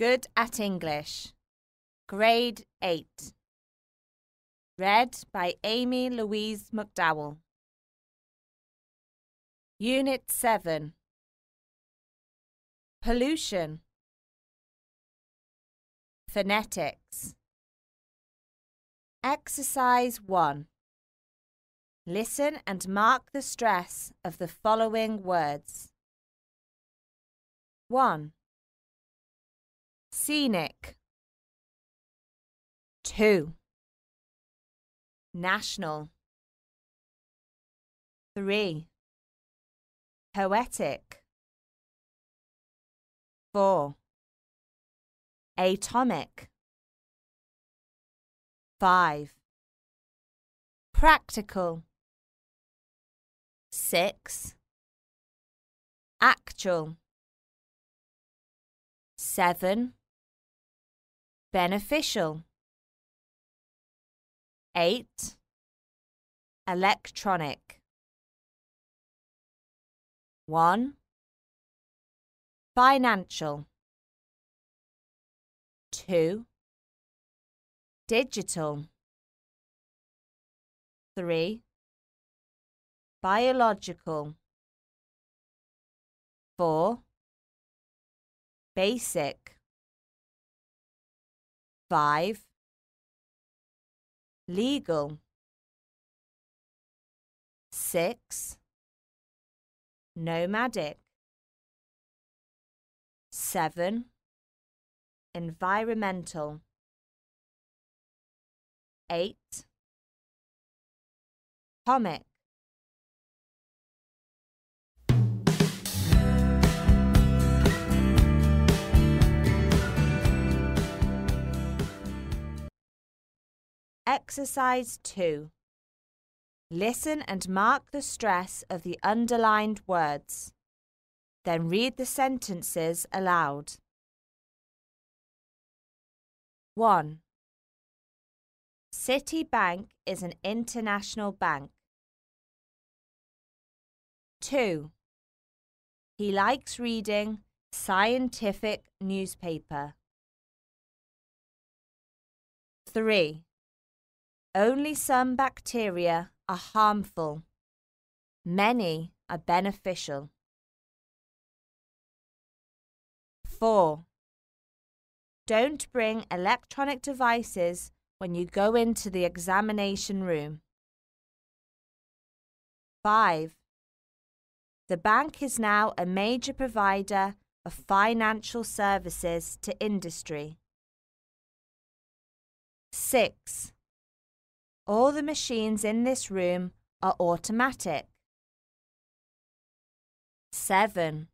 Good at English. Grade 8. Read by Amy Louise McDowell. Unit 7. Pollution. Phonetics. Exercise 1. Listen and mark the stress of the following words. 1. Scenic. 2. National. 3. Poetic. 4. Atomic. 5. Practical. 6. Actual. 7. Beneficial. 8. Electronic. 1. Financial. 2. Digital. 3. Biological. 4. Basic. 5. Legal. 6. Nomadic. 7. Environmental. 8. Comic. Exercise 2. Listen and mark the stress of the underlined words. Then read the sentences aloud. 1. Citibank is an international bank. 2. He likes reading scientific newspaper. 3. Only some bacteria are harmful. Many are beneficial. 4. Don't bring electronic devices when you go into the examination room. 5. The bank is now a major provider of financial services to industry. 6. All the machines in this room are automatic. 7.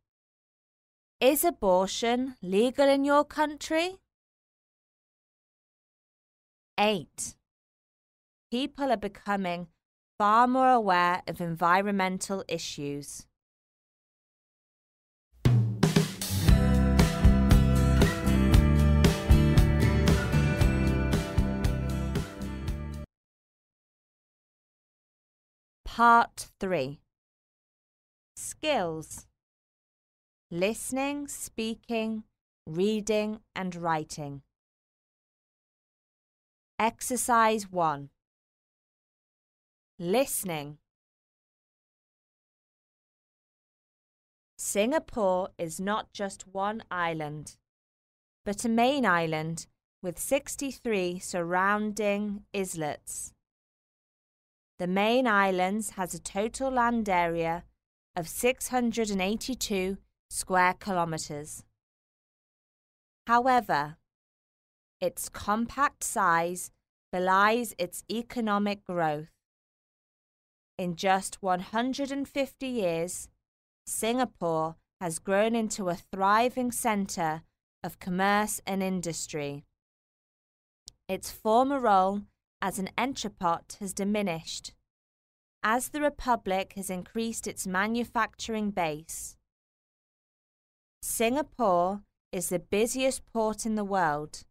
Is abortion legal in your country? 8. People are becoming far more aware of environmental issues. Part 3. Skills. Listening, speaking, reading and writing. Exercise 1. Listening. Singapore is not just one island, but a main island with 63 surrounding islets. The main islands has a total land area of 682 square kilometres. However, its compact size belies its economic growth. In just 150 years, Singapore has grown into a thriving centre of commerce and industry. Its former role as an entrepot has diminished, as the Republic has increased its manufacturing base. Singapore is the busiest port in the world,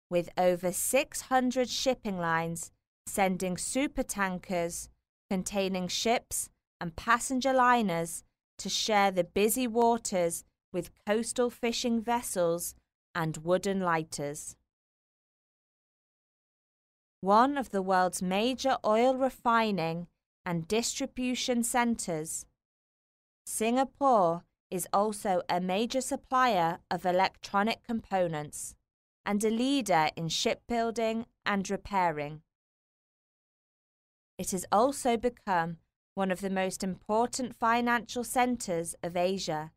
with over 600 shipping lines sending supertankers containing ships and passenger liners to share the busy waters with coastal fishing vessels and wooden lighters. One of the world's major oil refining and distribution centres, Singapore is also a major supplier of electronic components and a leader in shipbuilding and repairing. It has also become one of the most important financial centres of Asia,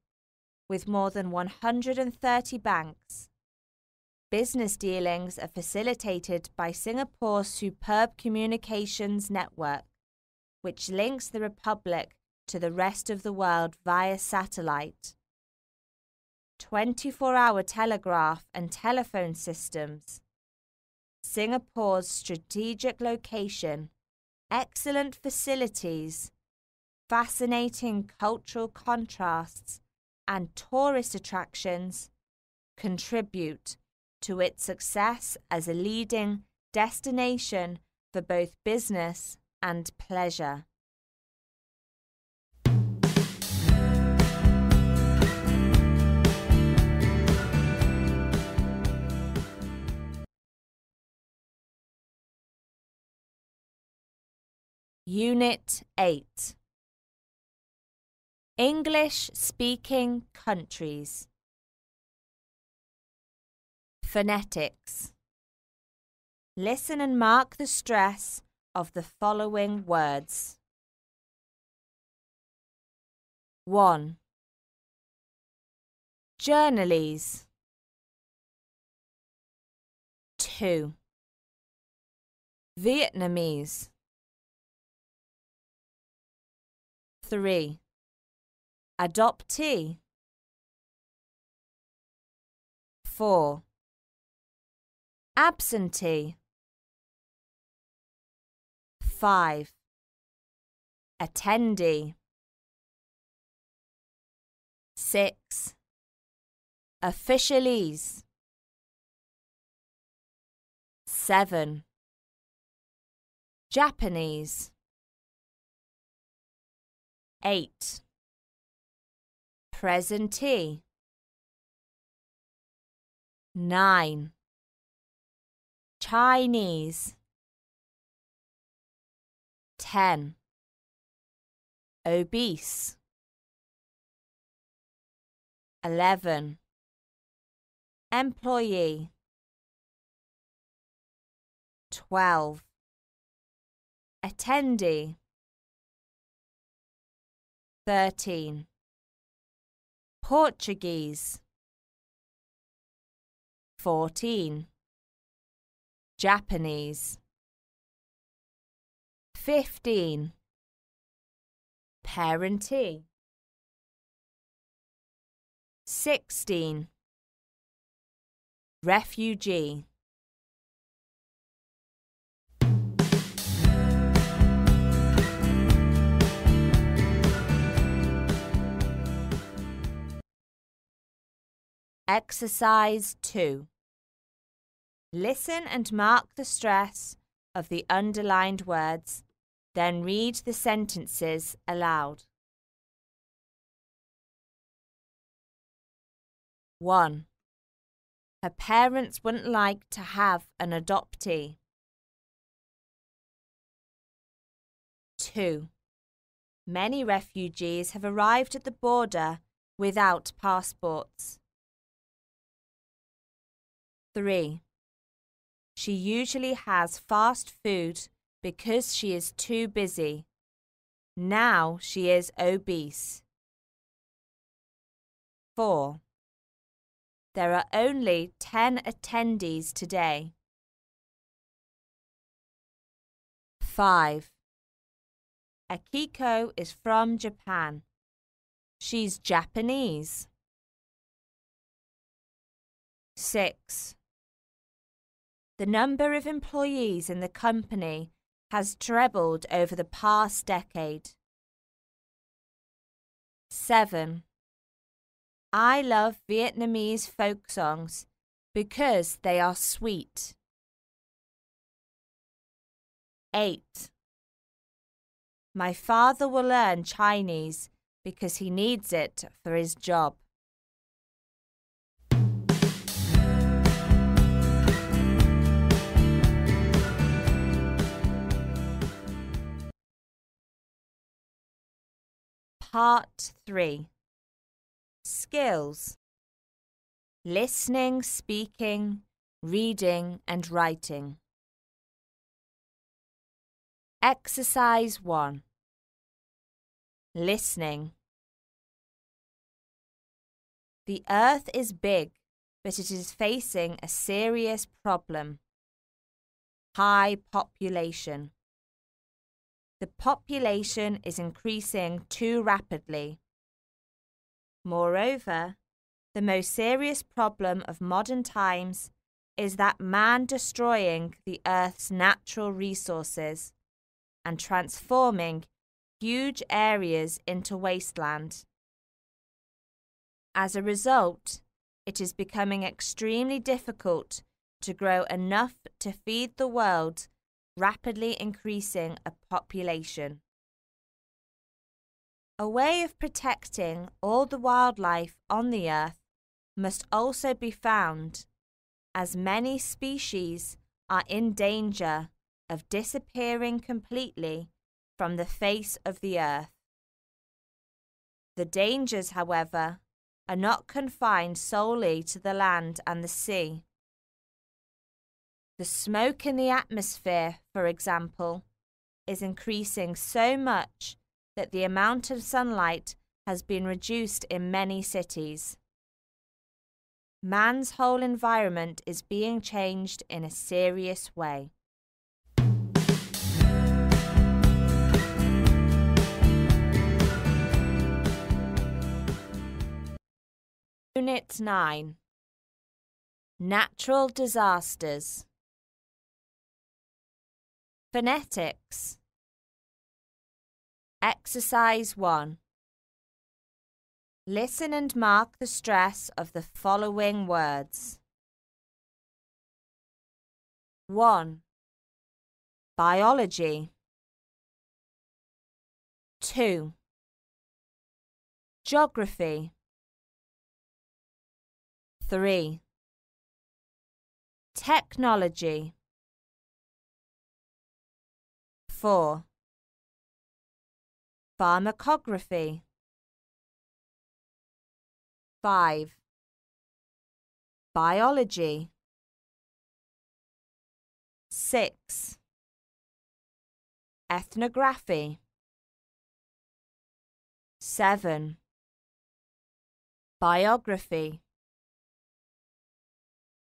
with more than 130 banks. Business dealings are facilitated by Singapore's superb communications network, which links the Republic to the rest of the world via satellite. 24-hour telegraph and telephone systems. Singapore's strategic location, excellent facilities, fascinating cultural contrasts, and tourist attractions contribute to its success as a leading destination for both business and pleasure. Unit 8. English-speaking countries. Phonetics. Listen and mark the stress of the following words. 1. Journalese. 2. Vietnamese. 3. Adoptee. 4. Absentee. 5. Attendee. 6. Officialese. 7. Japanese. 8. Presentee. 9. Chinese. 10. Obese. 11. Employee. 12. Attendee. 13. Portuguese. 14. Japanese. 15. Parentee. 16. Refugee. Exercise 2. Listen and mark the stress of the underlined words, then read the sentences aloud. 1. Her parents wouldn't like to have an adoptee. 2. Many refugees have arrived at the border without passports. 3. She usually has fast food because she is too busy. Now she is obese. 4. There are only 10 attendees today. 5. Akiko is from Japan. She's Japanese. 6. The number of employees in the company has trebled over the past decade. 7. I love Vietnamese folk songs because they are sweet. 8. My father will learn Chinese because he needs it for his job. Part 3. Skills: listening, speaking, reading and writing. Exercise 1. Listening. The earth is big, but it is facing a serious problem: high population. The population is increasing too rapidly. Moreover, the most serious problem of modern times is that man destroying the earth's natural resources and transforming huge areas into wasteland. As a result, it is becoming extremely difficult to grow enough to feed the world rapidly increasing a population. A way of protecting all the wildlife on the earth must also be found, as many species are in danger of disappearing completely from the face of the earth. The dangers, however, are not confined solely to the land and the sea. The smoke in the atmosphere, for example, is increasing so much that the amount of sunlight has been reduced in many cities. Man's whole environment is being changed in a serious way. Unit 9. Natural disasters. Phonetics. Exercise 1. Listen and mark the stress of the following words. 1. Biology. 2. Geography. 3. Technology. 4. Pharmacography. 5. Biology. 6. Ethnography. 7. Biography.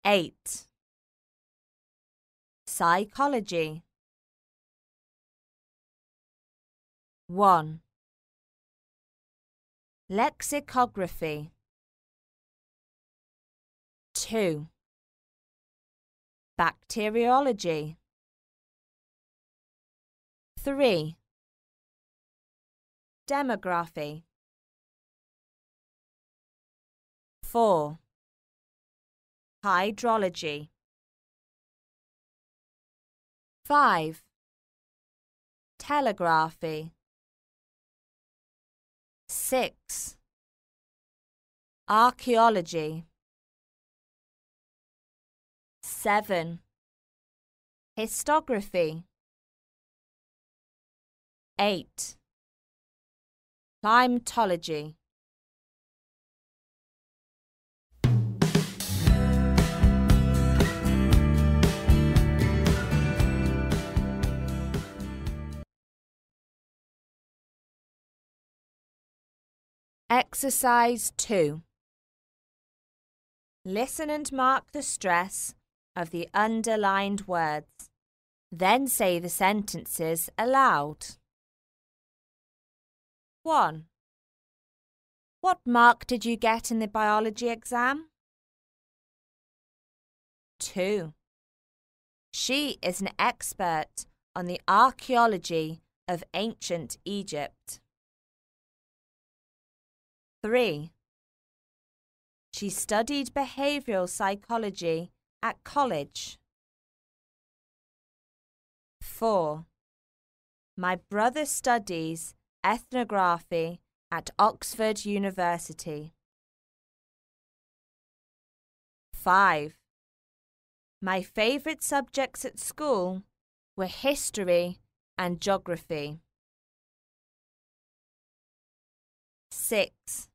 8. Psychology. 1. Lexicography. 2. Bacteriology. 3. Demography. 4. Hydrology. 5. Telegraphy. 6. Archaeology. 7. Histography. 8. Climatology. Exercise 2. Listen and mark the stress of the underlined words. Then say the sentences aloud. 1. What mark did you get in the biology exam? 2. She is an expert on the archaeology of ancient Egypt. 3. She studied behavioral psychology at college. 4. My brother studies ethnography at Oxford University. 5. My favourite subjects at school were history and geography. 6.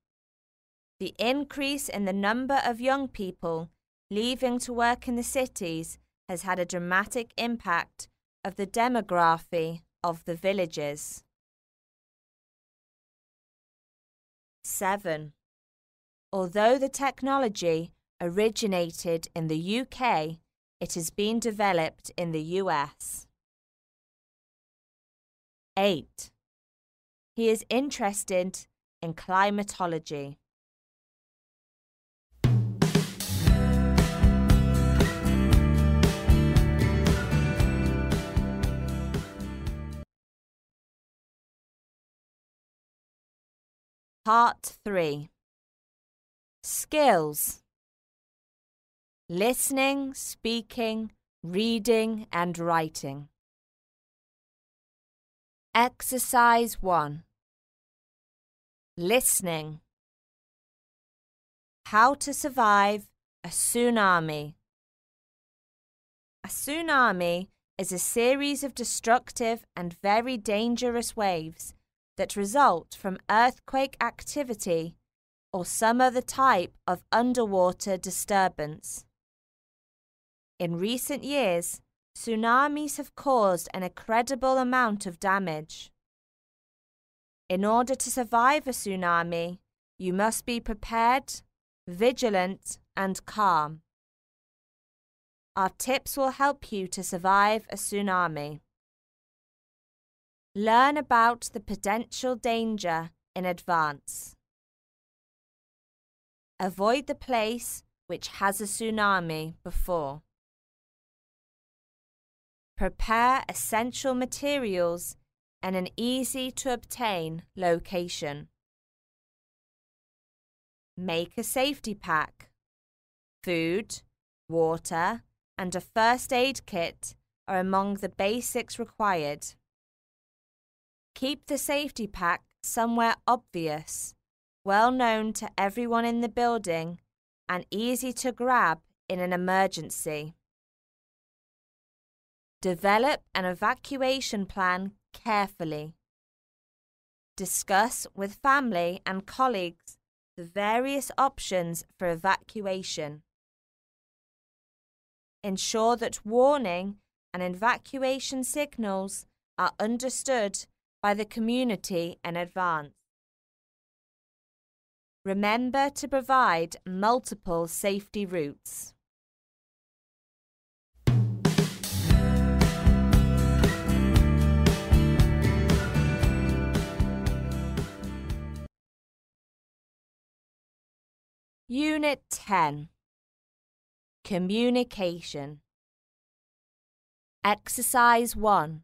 The increase in the number of young people leaving to work in the cities has had a dramatic impact of the demography of the villages. 7. Although the technology originated in the UK, it has been developed in the US. 8. He is interested in climatology. Part 3. Skills: listening, speaking, reading and writing. Exercise 1. Listening. How to survive a tsunami. A tsunami is a series of destructive and very dangerous waves that result from earthquake activity or some other type of underwater disturbance. In recent years, tsunamis have caused an incredible amount of damage. In order to survive a tsunami, you must be prepared, vigilant, and calm. Our tips will help you to survive a tsunami. Learn about the potential danger in advance. Avoid the place which has a tsunami before. Prepare essential materials and an easy-to-obtain location. Make a safety pack. Food, water, and a first aid kit are among the basics required. Keep the safety pack somewhere obvious, well known to everyone in the building, and easy to grab in an emergency. Develop an evacuation plan carefully. Discuss with family and colleagues the various options for evacuation. Ensure that warning and evacuation signals are understood by the community in advance. Remember to provide multiple safety routes. Unit 10. Communication. Exercise 1.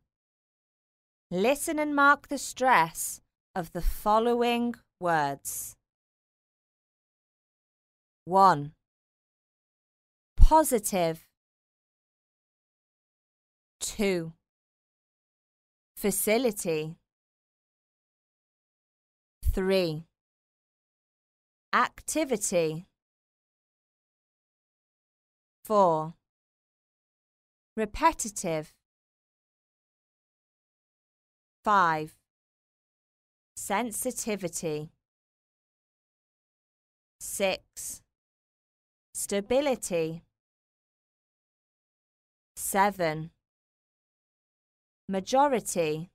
Listen and mark the stress of the following words. 1. Positive. 2. Facility. 3. Activity. 4. Repetitive. 5. Sensitivity. 6. Stability. 7. Majority.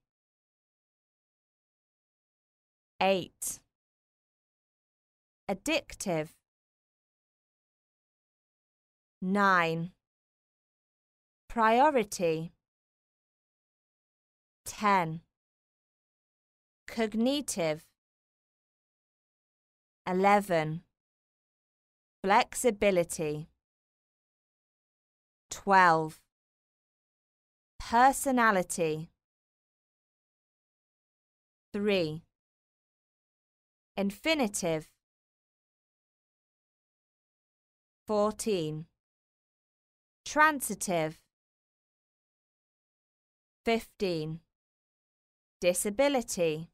8. Addictive. 9. Priority. 10. Cognitive. 11. Flexibility. 12. Personality. 3. Infinitive. 14. Transitive. 15. Disability.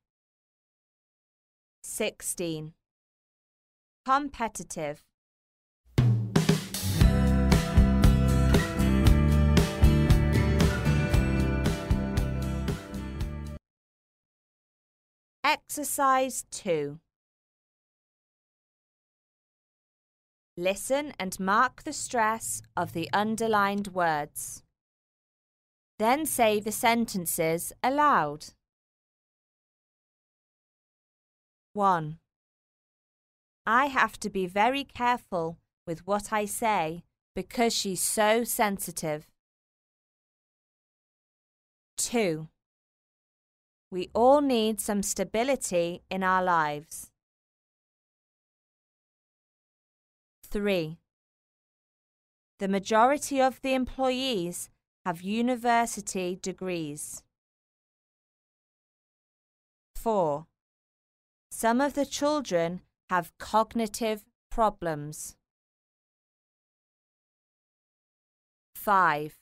16. Competitive. Exercise 2. Listen and mark the stress of the underlined words. Then say the sentences aloud. 1. I have to be very careful with what I say because she's so sensitive. 2. We all need some stability in our lives. 3. The majority of the employees have university degrees. 4. Some of the children have cognitive problems. 5.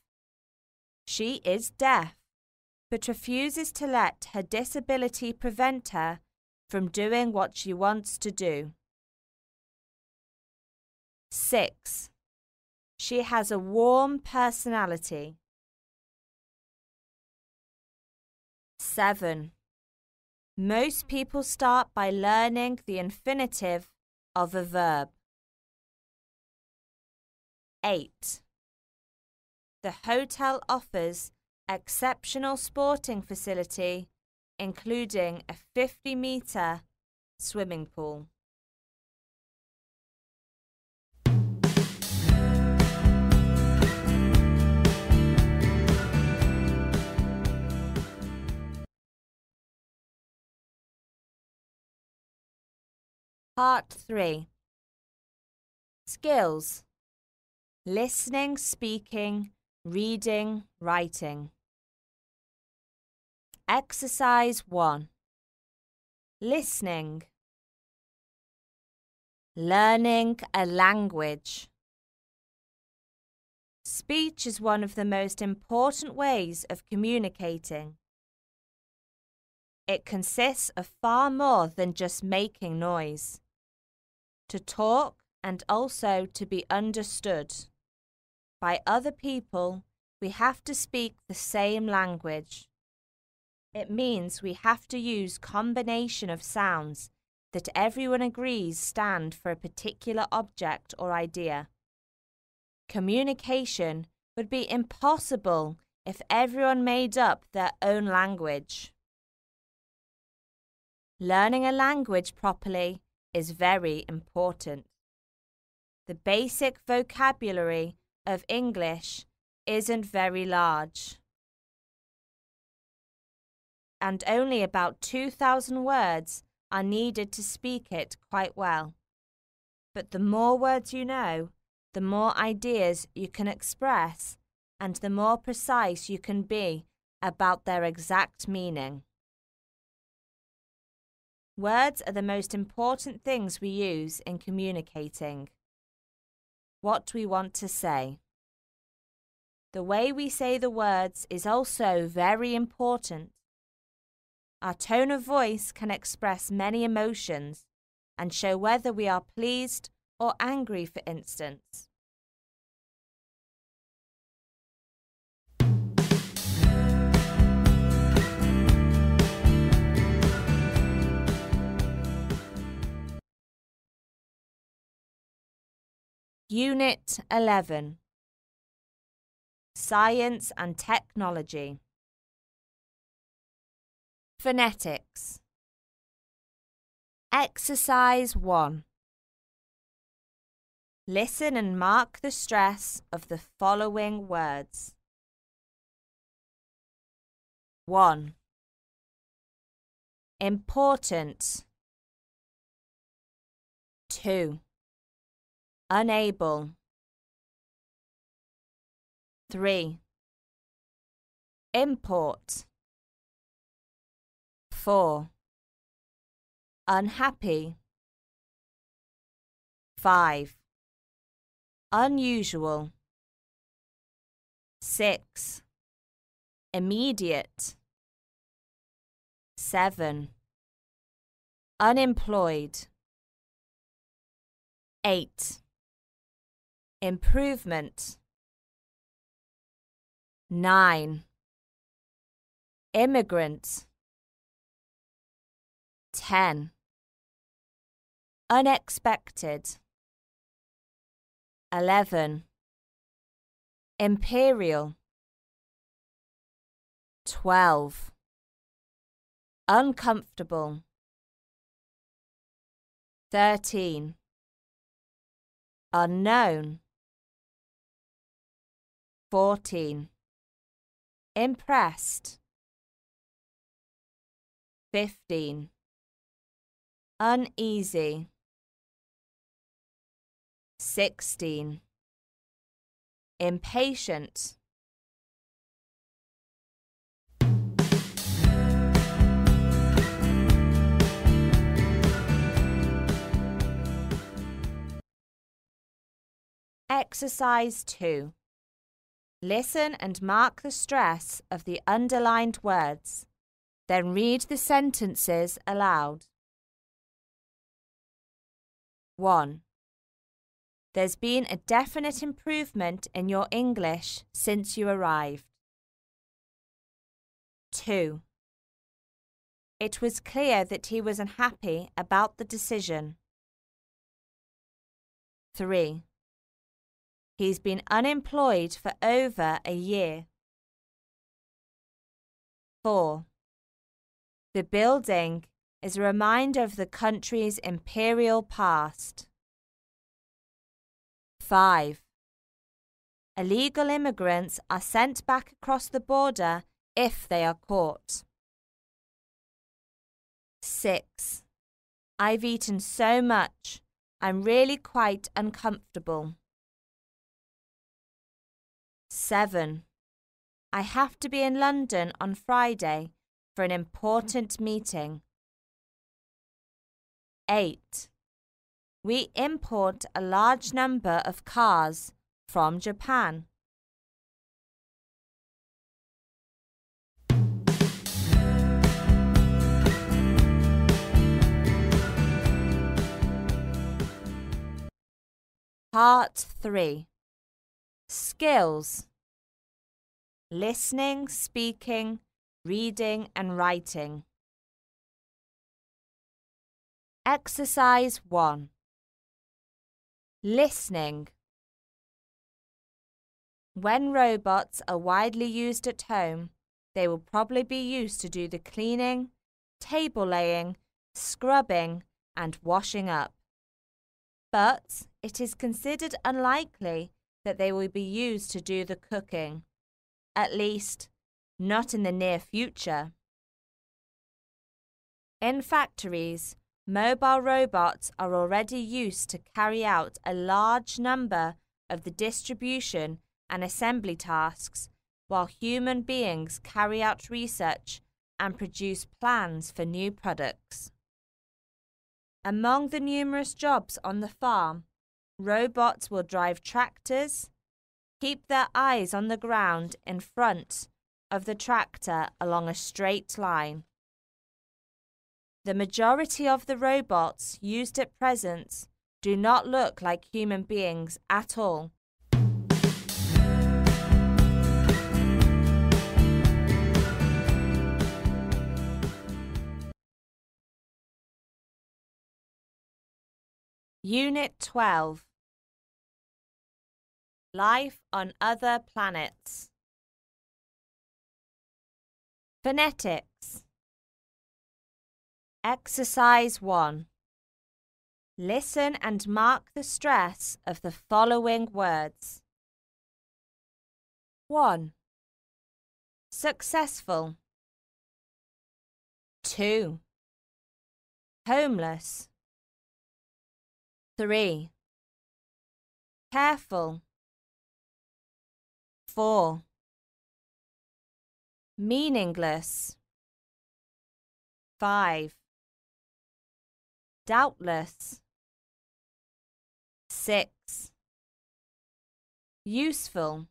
She is deaf, but refuses to let her disability prevent her from doing what she wants to do. 6. She has a warm personality. 7. Most people start by learning the infinitive of a verb. 8. The hotel offers exceptional sporting facility, including a 50-meter swimming pool. Part 3. Skills: listening, speaking, reading, writing. Exercise 1. Listening. Learning a language. Speech is one of the most important ways of communicating. It consists of far more than just making noise. To talk and also to be understood by other people, we have to speak the same language. It means we have to use combination of sounds that everyone agrees stand for a particular object or idea. Communication would be impossible if everyone made up their own language. Learning a language properly is very important. The basic vocabulary of English isn't very large, and only about 2,000 words are needed to speak it quite well. But the more words you know, the more ideas you can express, and the more precise you can be about their exact meaning. Words are the most important things we use in communicating what we want to say. The way we say the words is also very important. Our tone of voice can express many emotions and show whether we are pleased or angry, for instance. Unit 11. Science and Technology. Phonetics. Exercise 1. Listen and mark the stress of the following words. 1. Important. 2. Unable. 3. Import. 4. Unhappy. 5. Unusual. 6. Immediate. 7. Unemployed. 8. Improvement. 9. Immigrant. 10. Unexpected. 11. Imperial. 12. Uncomfortable. 13. Unknown. 14. Impressed. 15. Uneasy. 16. Impatient. Exercise 2. Listen and mark the stress of the underlined words. Then read the sentences aloud. 1. There's been a definite improvement in your English since you arrived. 2. It was clear that he was unhappy about the decision. 3. He's been unemployed for over a year. 4. The building is a reminder of the country's imperial past. 5. Illegal immigrants are sent back across the border if they are caught. 6. I've eaten so much, I'm really quite uncomfortable. 7. I have to be in London on Friday for an important meeting. 8. We import a large number of cars from Japan. Part 3. Skills. Listening, speaking, reading and writing. Exercise 1. Listening. When robots are widely used at home, they will probably be used to do the cleaning, table laying, scrubbing and washing up. But it is considered unlikely that they will be used to do the cooking, at least not in the near future. In factories, mobile robots are already used to carry out a large number of the distribution and assembly tasks, while human beings carry out research and produce plans for new products. Among the numerous jobs on the farm, robots will drive tractors, keep their eyes on the ground in front of the tractor along a straight line. The majority of the robots used at present do not look like human beings at all. Unit 12. Life on other planets. Phonetics. Exercise 1. Listen and mark the stress of the following words. 1. Successful. 2. Homeless. 3. Careful. 4. Meaningless. 5. Doubtless. 6. Useful.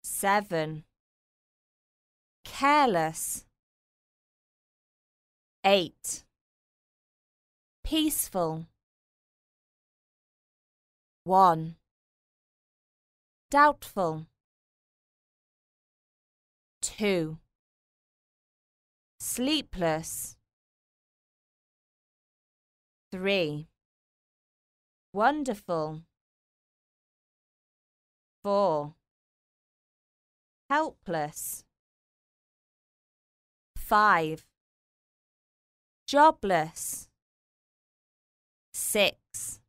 7. Careless. 8. Peaceful. 1. Doubtful. 2. Sleepless. 3. Wonderful. 4. Helpless. 5. Jobless. 6.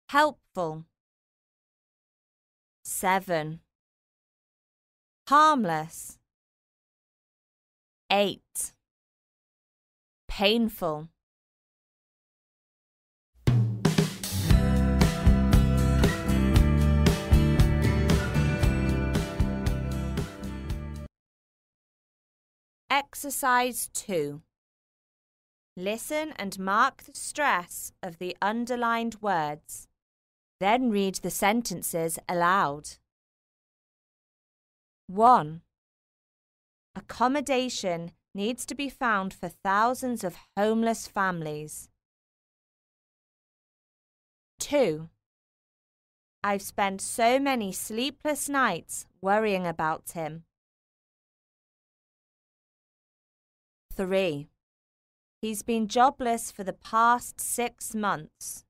Helpful. 7. Harmless. 8. Painful. Exercise 2. Listen and mark the stress of the underlined words. Then read the sentences aloud. 1. Accommodation needs to be found for thousands of homeless families. 2. I've spent so many sleepless nights worrying about him. 3. He's been jobless for the past 6 months.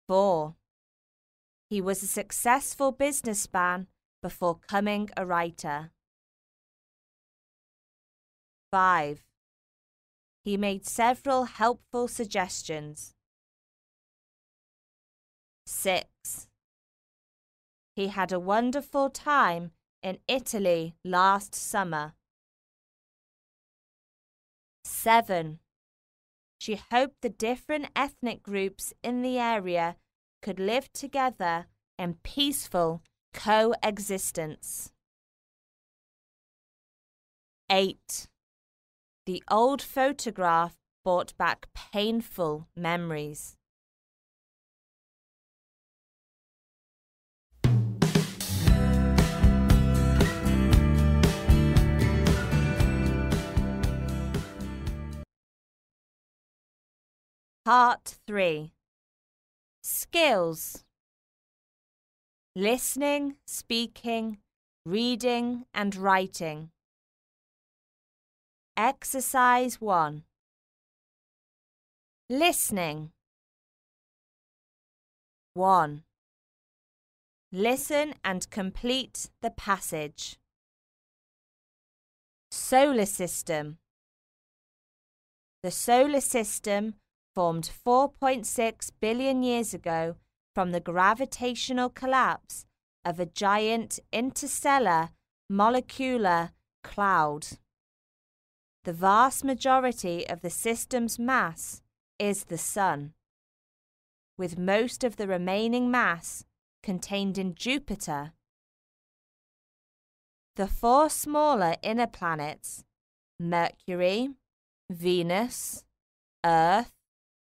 4. He was a successful businessman before becoming a writer. 5. He made several helpful suggestions. 6. He had a wonderful time in Italy last summer. 7. She hoped the different ethnic groups in the area could live together in peaceful coexistence. 8. The old photograph brought back painful memories. Part 3. Skills. Listening, speaking, reading and writing. Exercise 1. Listening. 1. Listen and complete the passage. Solar system. The solar system formed 4.6 billion years ago from the gravitational collapse of a giant interstellar molecular cloud. The vast majority of the system's mass is the Sun, with most of the remaining mass contained in Jupiter. The 4 smaller inner planets, Mercury, Venus, Earth,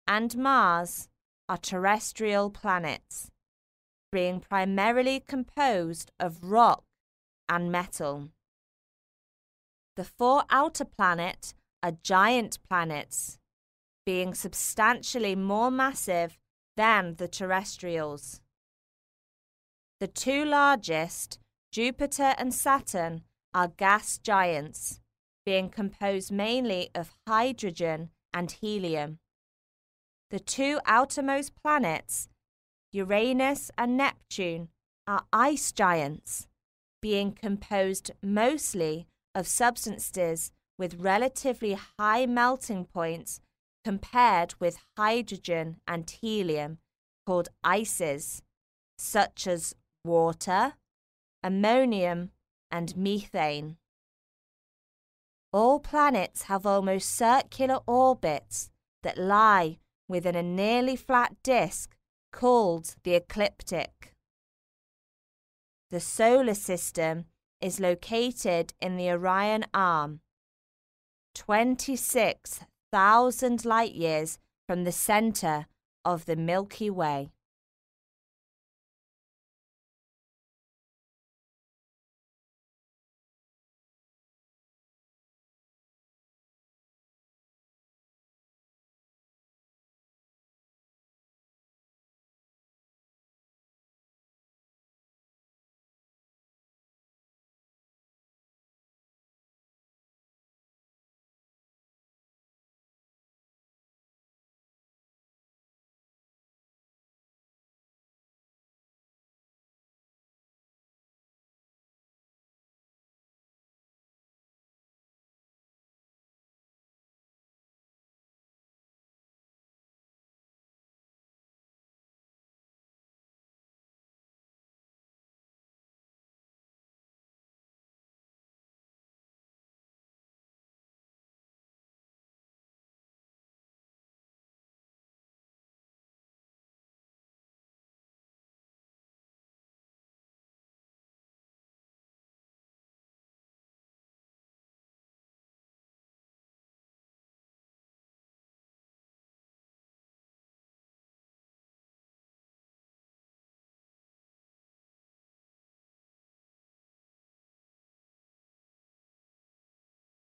and Mars, are terrestrial planets, being primarily composed of rock and metal. The 4 outer planets are giant planets, being substantially more massive than the terrestrials. The 2 largest, Jupiter and Saturn, are gas giants, being composed mainly of hydrogen and helium. The 2 outermost planets, Uranus and Neptune, are ice giants, being composed mostly of substances with relatively high melting points compared with hydrogen and helium, called ices, such as water, ammonium, and methane. All planets have almost circular orbits that lie within a nearly flat disk called the ecliptic. The solar system is located in the Orion Arm, 26,000 light-years from the center of the Milky Way.